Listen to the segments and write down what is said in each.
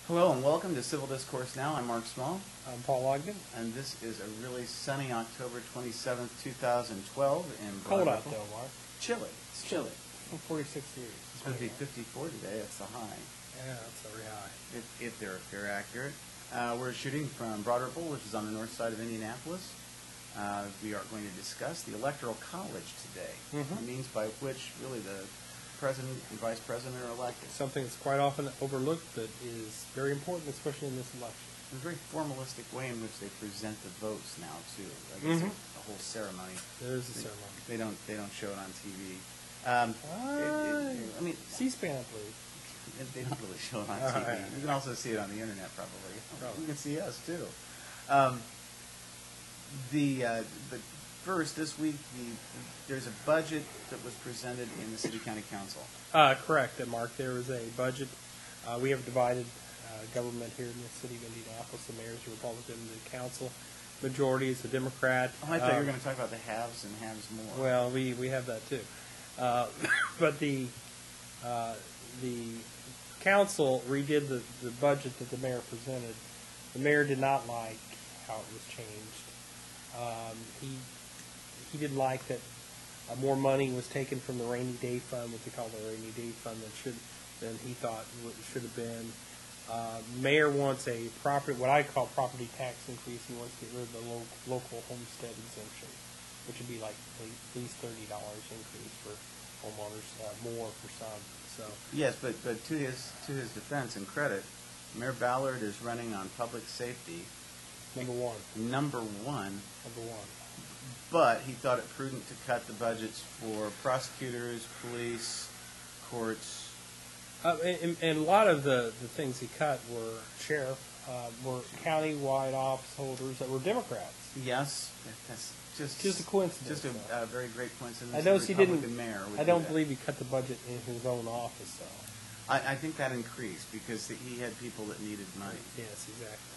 Hello and welcome to Civil Discourse Now. I'm Mark Small. I'm Paul Ogden. And this is a really sunny October 27th, 2012 in Broad Cold out Ripple. though, Mark. Chilly. It's chilly. 46 degrees. It's supposed to be 54 today. That's the high. Yeah, that's very high. If they're accurate. We're shooting from Broad Ripple, which is on the north side of Indianapolis. We are going to discuss the Electoral College today. The means by which really the President and Vice President are elected. Something that's quite often overlooked that is very important, especially in this election. There's a very formalistic way in which they present the votes now, too. I guess there's a whole ceremony. There is a ceremony. They don't show it on TV. I mean, C-SPAN, I believe. They don't really show it on TV. Right. You can also see it on the internet, probably. You can see us too. First, this week, there's a budget that was presented in the City County Council. Correct, Mark. There is a budget. We have divided government here in the city of Indianapolis. The mayor's a Republican, the council majority is a Democrat. Oh, I thought you were going to talk about the haves and haves more. Well, we have that too. But the council redid the budget that the mayor presented. The mayor did not like how it was changed. He didn't like that more money was taken from the rainy day fund, what they call the rainy day fund, than he thought should have been. Mayor wants a what I call property tax increase. He wants to get rid of the local homestead exemption, which would be like at least $30 increase for homeowners, more for some. So yes, but to his defense and credit, Mayor Ballard is running on public safety. Number one. But he thought it prudent to cut the budgets for prosecutors, police, courts. And a lot of the things he cut were were county-wide office holders that were Democrats. Yes, that's just a coincidence. Just a very great coincidence. I noticed he didn't. Mayor I don't believe he cut the budget in his own office, though. I think that increased because he had people that needed money. Yes, exactly.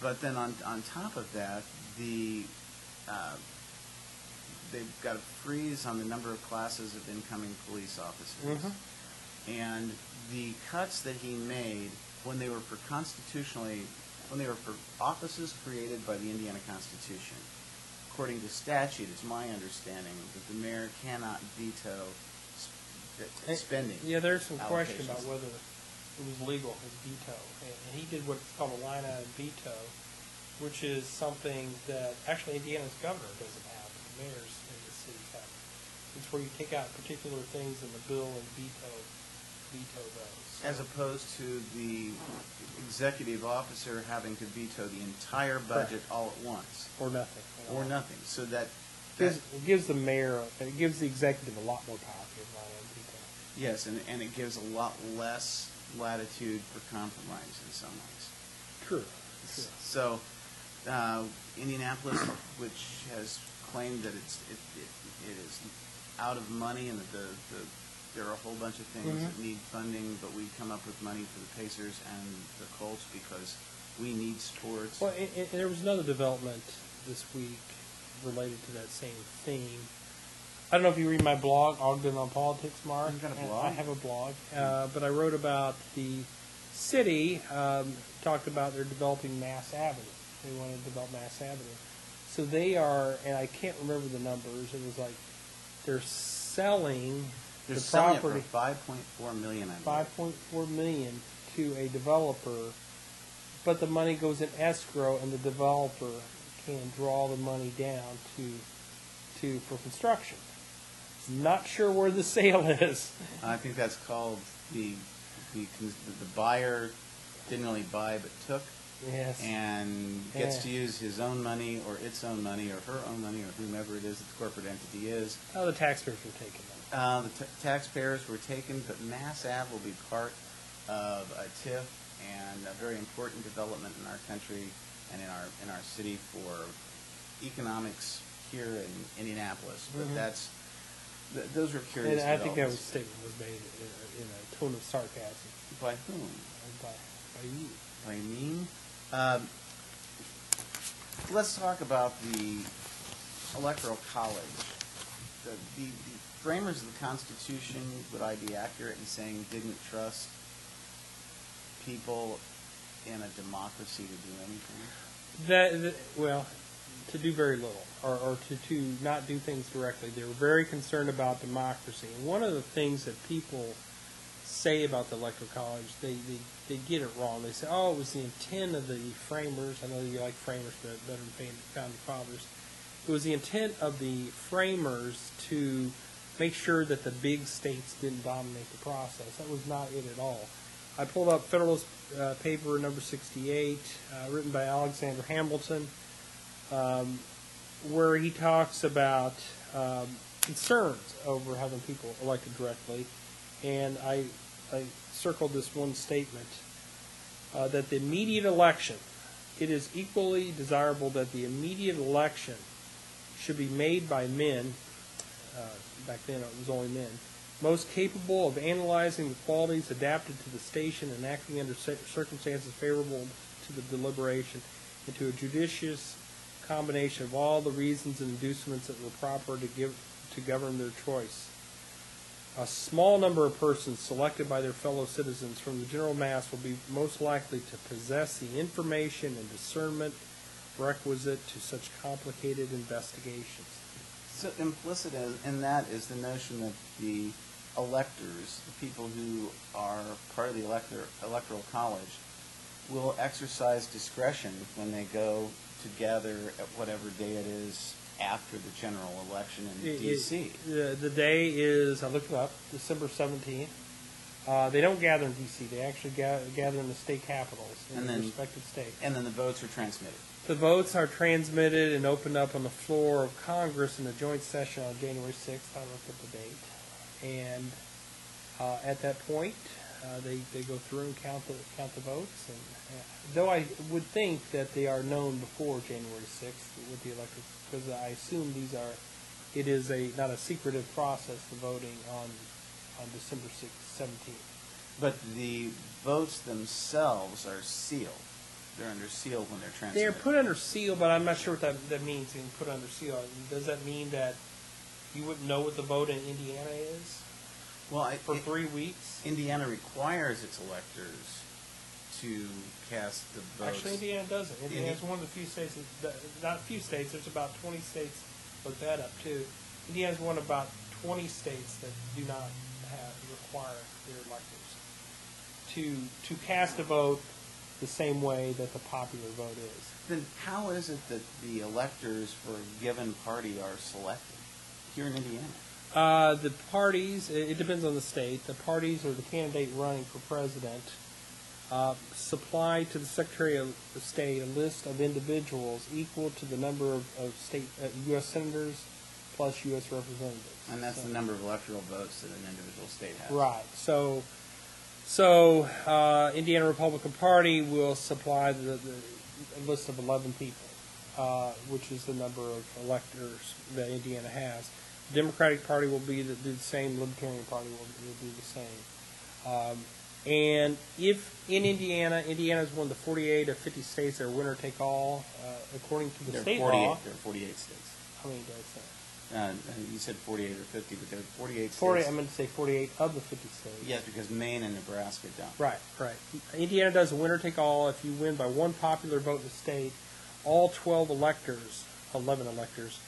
But then on top of that, they've got a freeze on the number of classes of incoming police officers. And the cuts that he made when they were for offices created by the Indiana Constitution, according to statute, it's my understanding that the mayor cannot veto spending. Yeah, there's some question about whether it was legal, his veto. And he did what's called a line item veto, which is something that actually Indiana's governor doesn't have, but the mayors in the city have. It's where you take out particular things in the bill and veto those. As opposed to the executive officer having to veto the entire budget all at once. Or nothing. Or nothing. So that it gives the mayor, it gives the executive a lot more power. Yes, and it gives a lot less latitude for compromise in some ways. True. So, Indianapolis, which has claimed that it is out of money and that there are a whole bunch of things that need funding, but we come up with money for the Pacers and the Colts because we need sports. Well, and there was another development this week related to that same theme. I don't know if you read my blog, Ogden on Politics, Mark. You've got a blog? I have a blog, but I wrote about the city, talked about they're developing Mass Avenue. They want to develop Mass Avenue. So they are, and I can't remember the numbers, it was like they're selling the property. It for $5.4 million, I believe. $5.4 million to a developer, but the money goes in escrow and the developer can draw the money down for construction. Not sure where the sale is. I think that's called the buyer didn't really buy but took. Yes. And gets to use his own money or its own money or her own money or whomever it is that the corporate entity is. Oh, the taxpayers were taken. The taxpayers were taken, but Mass Ave will be part of a TIF and a very important development in our country and in our city for economics here in Indianapolis. But those were curious. And I think that statement was made in a tone of sarcasm. By whom? By you. By me? Let's talk about the Electoral College. The framers of the Constitution, would I be accurate in saying, didn't trust people in a democracy to do anything? Well, to do very little, or to not do things directly. They were very concerned about democracy. And one of the things that people say about the Electoral College, they get it wrong. They say, oh, it was the intent of the framers. I know you like framers, but better than founding fathers. It was the intent of the framers to make sure that the big states didn't dominate the process. That was not it at all. I pulled up Federalist paper number 68, written by Alexander Hamilton, where he talks about concerns over having people elected directly. And I circled this one statement, that the immediate election, it is equally desirable that the immediate election should be made by men, back then it was only men, most capable of analyzing the qualities adapted to the station and acting under circumstances favorable to the deliberation, and to a judicious combination of all the reasons and inducements that were proper to govern their choice. A small number of persons selected by their fellow citizens from the general mass will be most likely to possess the information and discernment requisite to such complicated investigations. So implicit in that is the notion that the electors, the people who are part of the electoral college, will exercise discretion when they go to gather at whatever day it is after the general election in D.C. The day is, I looked it up, December 17th. They don't gather in D.C. They actually gather in the state capitals in the respective states. And then the votes are transmitted. The votes are transmitted and opened up on the floor of Congress in a joint session on January 6th. I looked at the date. And at that point, they go through and count the votes. And though I would think that they are known before January 6th with the electors, because I assume it is not a secretive process, the voting on December 17th. But the votes themselves are sealed. They're under seal when they're transmitted. They're put under seal, but I'm not sure what that means, being put under seal. Does that mean that you wouldn't know what the vote in Indiana is? Well, for 3 weeks? Indiana requires its electors to cast the votes. Actually, Indiana doesn't. Indiana is one of the few states, not a few states, there's about 20 states, look that up too. Indiana is one of about 20 states that do not require their electors to cast a vote the same way that the popular vote is. Then how is it that the electors for a given party are selected here in Indiana? The parties, it depends on the state. The parties or the candidate running for president supply to the Secretary of State a list of individuals equal to the number of state U.S. senators plus U.S. representatives. And that's the number of electoral votes that an individual state has. Right. So Indiana Republican Party will supply the list of 11 people, which is the number of electors that Indiana has. The Democratic Party will do the same. Libertarian Party will do the same. And if in Indiana is one of the 48 or 50 states that are winner take all, according to the state law. There are 48 states. How many did I say? You said 48 or 50, but there are 48 states. I meant to say 48 of the 50 states. Yes, because Maine and Nebraska don't. Right. Indiana does a winner take all. If you win by one popular vote in the state, all 11 electors,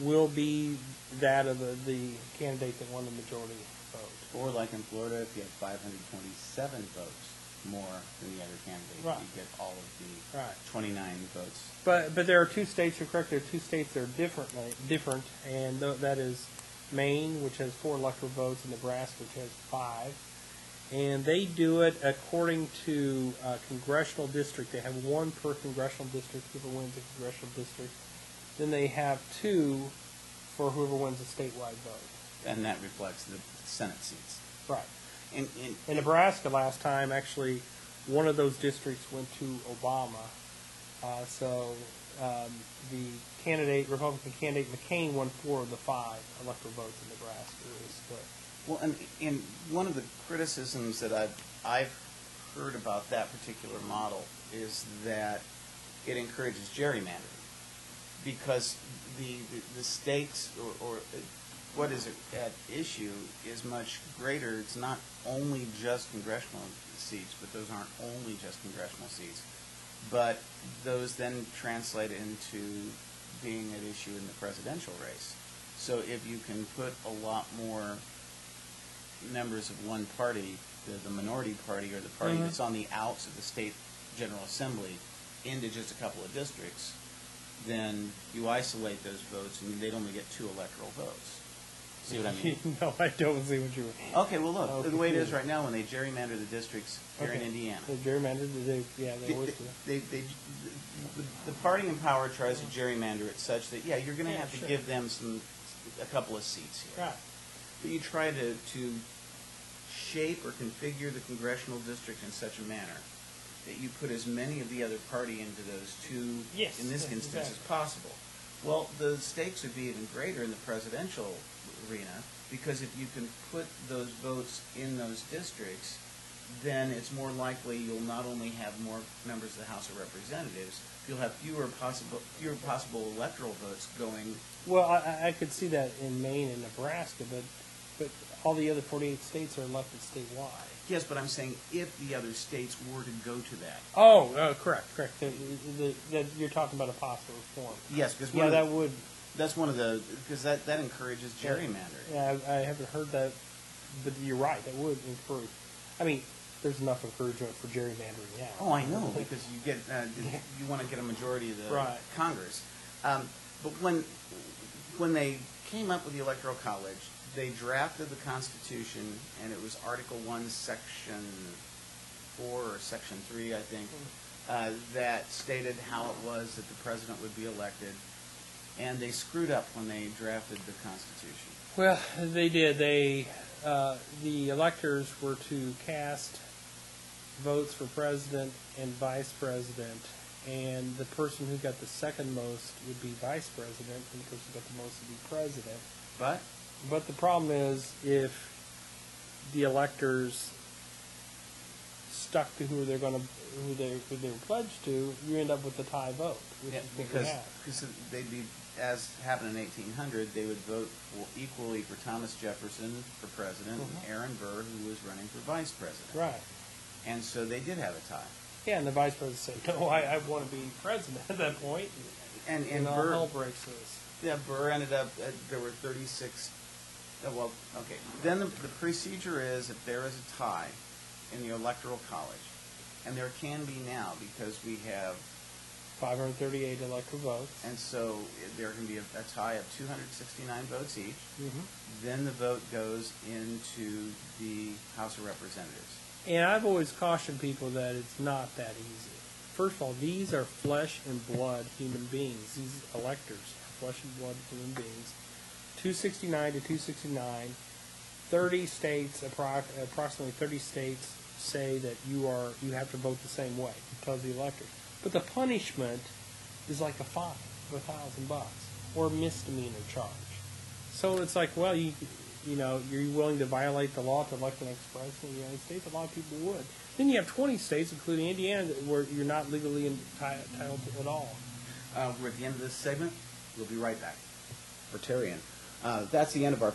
will be that of the candidate that won the majority vote. Or like in Florida, if you have 527 votes more than the other candidate, right, you get all of the 29 votes. But there are two states, you're correct, there are two states that are different, and that is Maine, which has 4 electoral votes, and Nebraska, which has 5. And they do it according to congressional district. They have 1 per congressional district, whoever wins a congressional district. Then they have 2 for whoever wins a statewide vote. And that reflects the Senate seats. Right. In Nebraska last time, actually, one of those districts went to Obama. So the Republican candidate McCain won 4 of the 5 electoral votes in Nebraska. It was split. Well, and one of the criticisms that I've heard about that particular model is that it encourages gerrymandering, because the states or what is at issue is much greater. It's not only just congressional seats, but those aren't only just congressional seats. But those then translate into being at issue in the presidential race. So if you can put a lot more members of one party, the minority party or the party that's on the outs of the state General Assembly, into just a couple of districts, then you isolate those votes and they'd only get 2 electoral votes. See what I mean? No, I don't see what you mean. Okay, well look, the way it is right now when they gerrymander the districts here in Indiana. They gerrymander, they always do that. The party in power tries to gerrymander it such that, you're going to have to give them a couple of seats here. Right. But you try to shape or configure the congressional district in such a manner that you put as many of the other party into those 2, in this instance, as possible. Well, the stakes would be even greater in the presidential arena, because if you can put those votes in those districts, then it's more likely you'll not only have more members of the House of Representatives, you'll have fewer possible electoral votes going. Well, I could see that in Maine and Nebraska, but all the other 48 states are elected statewide. Yes, but I'm saying if the other states were to go to that. Oh, correct. You're talking about a possible reform. Yes, because that would. That's one of the, because that encourages gerrymandering. Yeah, I haven't heard that, but you're right. That would encourage. I mean, there's enough encouragement for gerrymandering now. Oh, I know, because you get you want to get a majority of the Congress. But when they came up with the Electoral College, they drafted the Constitution, and it was Article 1, Section 4 or Section 3, I think, that stated how it was that the president would be elected. And they screwed up when they drafted the Constitution. Well, they did. The electors were to cast votes for president and vice president, and the person who got the second most would be vice president, and the person who got the most would be president. But the problem is, if the electors stuck to who they were pledged to, you end up with a tie vote, which is what we have. Because they'd be, as happened in 1800, they would vote equally for Thomas Jefferson for president and Aaron Burr, who was running for vice president. Right. And so they did have a tie. Yeah, and the vice president said, no, I want to be president at that point. And all Burr, hell breaks loose. Yeah, Burr ended up, there were 36. Well, okay. Then the procedure is, if there is a tie in the Electoral College, and there can be now because we have 538 electoral votes. And so there can be a tie of 269 votes each. Then the vote goes into the House of Representatives. And I've always cautioned people that it's not that easy. First of all, these are flesh and blood human beings. These electors are flesh and blood human beings. 269 to 269, 30 states, approximately 30 states say that you have to vote the same way, tells the electors. But the punishment is like a fine of $1,000 or a misdemeanor charge. So it's like, well, you're willing to violate the law to elect the next president of the United States? A lot of people would. Then you have 20 states, including Indiana, where you're not legally entitled to at all. We're at the end of this segment. We'll be right back. For Terrian. That's the end of our